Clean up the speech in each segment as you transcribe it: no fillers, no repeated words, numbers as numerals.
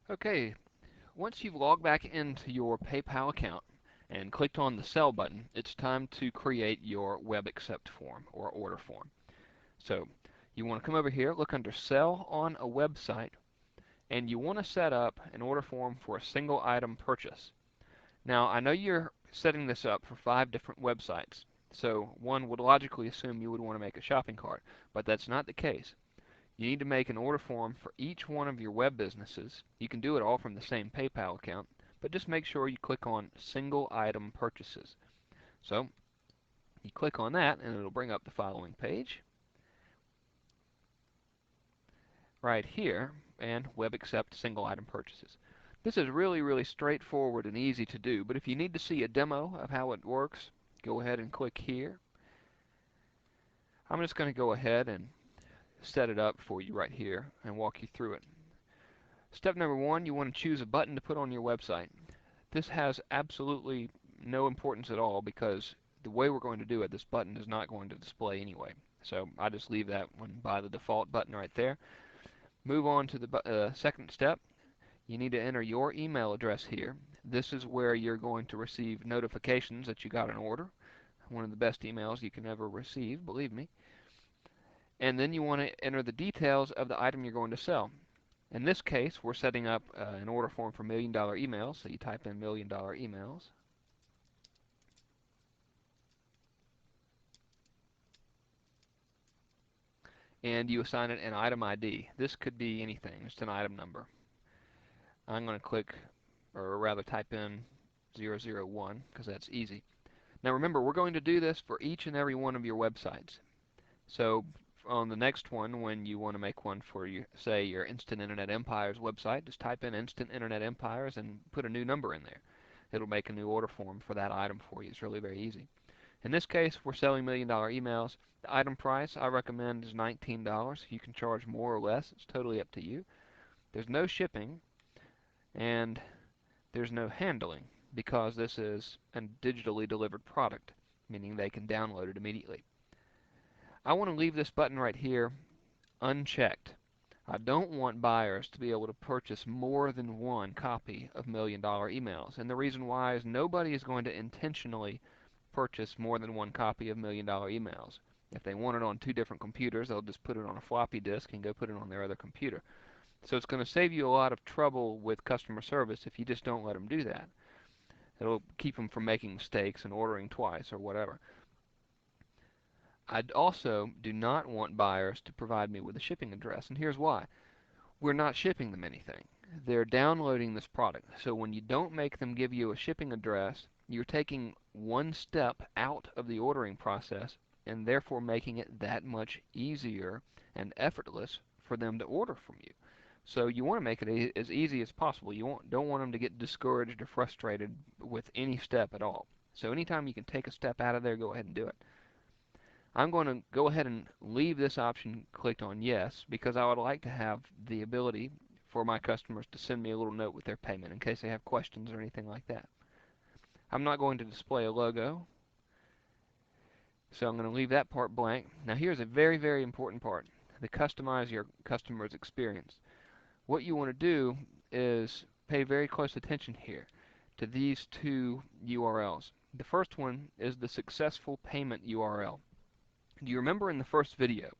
Okay, once you've logged back into your PayPal account and clicked on the Sell button, it's time to create your Web Accept form or order form. So you want to come over here, look under Sell on a website, and you want to set up an order form for a single item purchase. Now, I know you're setting this up for 5 different websites, so one would logically assume you would want to make a shopping cart, but that's not the case. You need to make an order form for each one of your web businesses. You can do it all from the same PayPal account, but just make sure you click on Single Item Purchases. So you click on that, and it'll bring up the following page right here, and Web Accept Single Item Purchases. This is really, really straightforward and easy to do, but if you need to see a demo of how it works, go ahead and click here. I'm just going to go ahead and set it up for you right here and walk you through it. Step number 1, you want to choose a button to put on your website. This has absolutely no importance at all because the way we're going to do it, this button is not going to display anyway. So I just leave that one by the default button right there. Move on to the second step. You need to enter your email address here. This is where you're going to receive notifications that you got an order. One of the best emails you can ever receive, believe me. And then you want to enter the details of the item you're going to sell. In this case, we're setting up an order form for $1,000,000 emails, so you type in $1,000,000 emails. And you assign it an item ID. This could be anything, just an item number. I'm going to click, or rather type in 001 because that's easy. Now remember, we're going to do this for each and every one of your websites. So on the next one, when you want to make one for, say, your Instant Internet Empires website, just type in Instant Internet Empires and put a new number in there. It'll make a new order form for that item for you. It's really very easy. In this case, we're selling $1,000,000 emails. The item price I recommend is $19. You can charge more or less. It's totally up to you. There's no shipping and there's no handling because this is a digitally delivered product, meaning they can download it immediately. I want to leave this button right here unchecked. I don't want buyers to be able to purchase more than one copy of $1,000,000 emails. And the reason why is nobody is going to intentionally purchase more than one copy of $1,000,000 emails. If they want it on 2 different computers, they'll just put it on a floppy disk and go put it on their other computer. So it's going to save you a lot of trouble with customer service if you just don't let them do that. It'll keep them from making mistakes and ordering twice or whatever. I also do not want buyers to provide me with a shipping address, and here's why. We're not shipping them anything. They're downloading this product. So when you don't make them give you a shipping address, you're taking one step out of the ordering process and therefore making it that much easier and effortless for them to order from you. So you want to make it as easy as possible. You don't want them to get discouraged or frustrated with any step at all. So anytime you can take a step out of there, go ahead and do it. I'm going to go ahead and leave this option clicked on yes because I would like to have the ability for my customers to send me a little note with their payment in case they have questions or anything like that. I'm not going to display a logo, so I'm going to leave that part blank. Now here's a very, very important part, to customize your customer's experience. What you want to do is pay very close attention here to these 2 URLs. The first one is the successful payment URL. Do you remember in the first video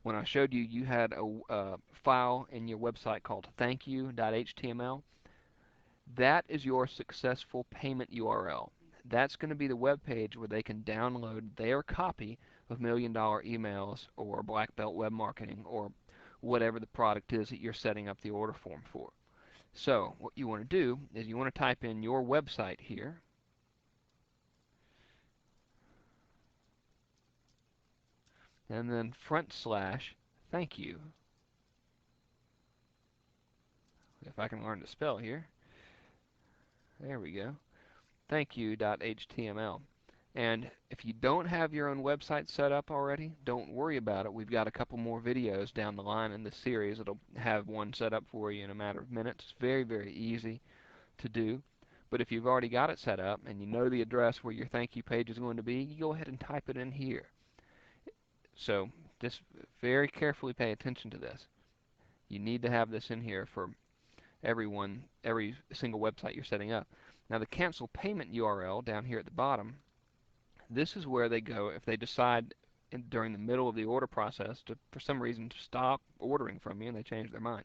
when I showed you you had a file in your website called thankyou.html? That is your successful payment URL. That's going to be the web page where they can download their copy of $1,000,000 emails or black belt web marketing or whatever the product is that you're setting up the order form for. So what you want to do is you want to type in your website here. And then /thank you. If I can learn to spell here. There we go. thankyou.html. And if you don't have your own website set up already, don't worry about it. We've got a couple more videos down the line in this series that'll have one set up for you in a matter of minutes. It's very, very easy to do. But if you've already got it set up and you know the address where your thank you page is going to be, you go ahead and type it in here. So just very carefully pay attention to this. You need to have this in here for every single website you're setting up. Now the cancel payment URL down here at the bottom, this is where they go if they decide during the middle of the order process to, for some reason, to stop ordering from you and they change their mind.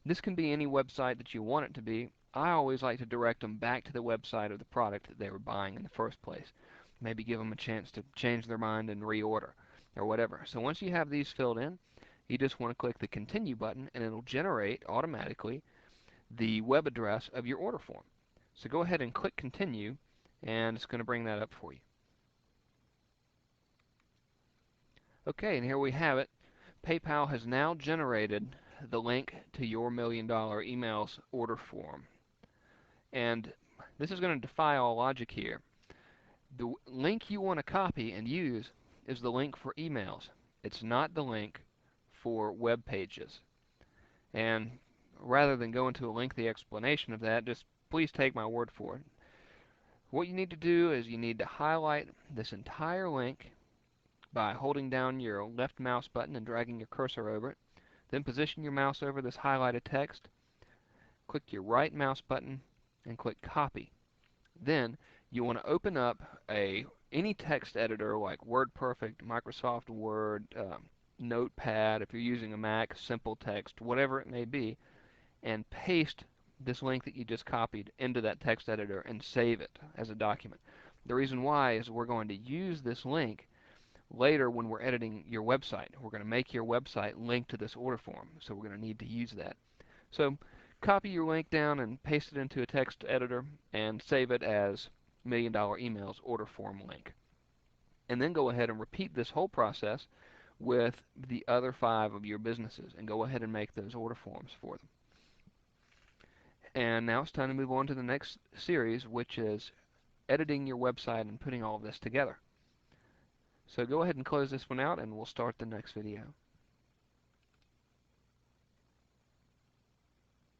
This can be any website that you want it to be. I always like to direct them back to the website of the product that they were buying in the first place. Maybe give them a chance to change their mind and reorder or whatever. So once you have these filled in, you just want to click the continue button and it'll generate automatically the web address of your order form. So go ahead and click continue and it's going to bring that up for you. Okay, and here we have it. PayPal has now generated the link to your $1 Million Emails order form. And this is going to defy all logic here. The link you want to copy and use is the link for emails. It's not the link for web pages. And rather than go into a lengthy explanation of that, just please take my word for it. What you need to do is you need to highlight this entire link by holding down your left mouse button and dragging your cursor over it. Then position your mouse over this highlighted text. Click your right mouse button and click copy. Then you want to open up any text editor like WordPerfect, Microsoft Word, Notepad, if you're using a Mac, Simple Text, whatever it may be, and paste this link that you just copied into that text editor and save it as a document. The reason why is we're going to use this link later when we're editing your website. We're going to make your website link to this order form, so we're going to need to use that. So copy your link down and paste it into a text editor and save it as $1 Million Emails order form link. And then go ahead and repeat this whole process with the other 5 of your businesses and go ahead and make those order forms for them. And now it's time to move on to the next series, which is editing your website and putting all of this together. So go ahead and close this one out and we'll start the next video.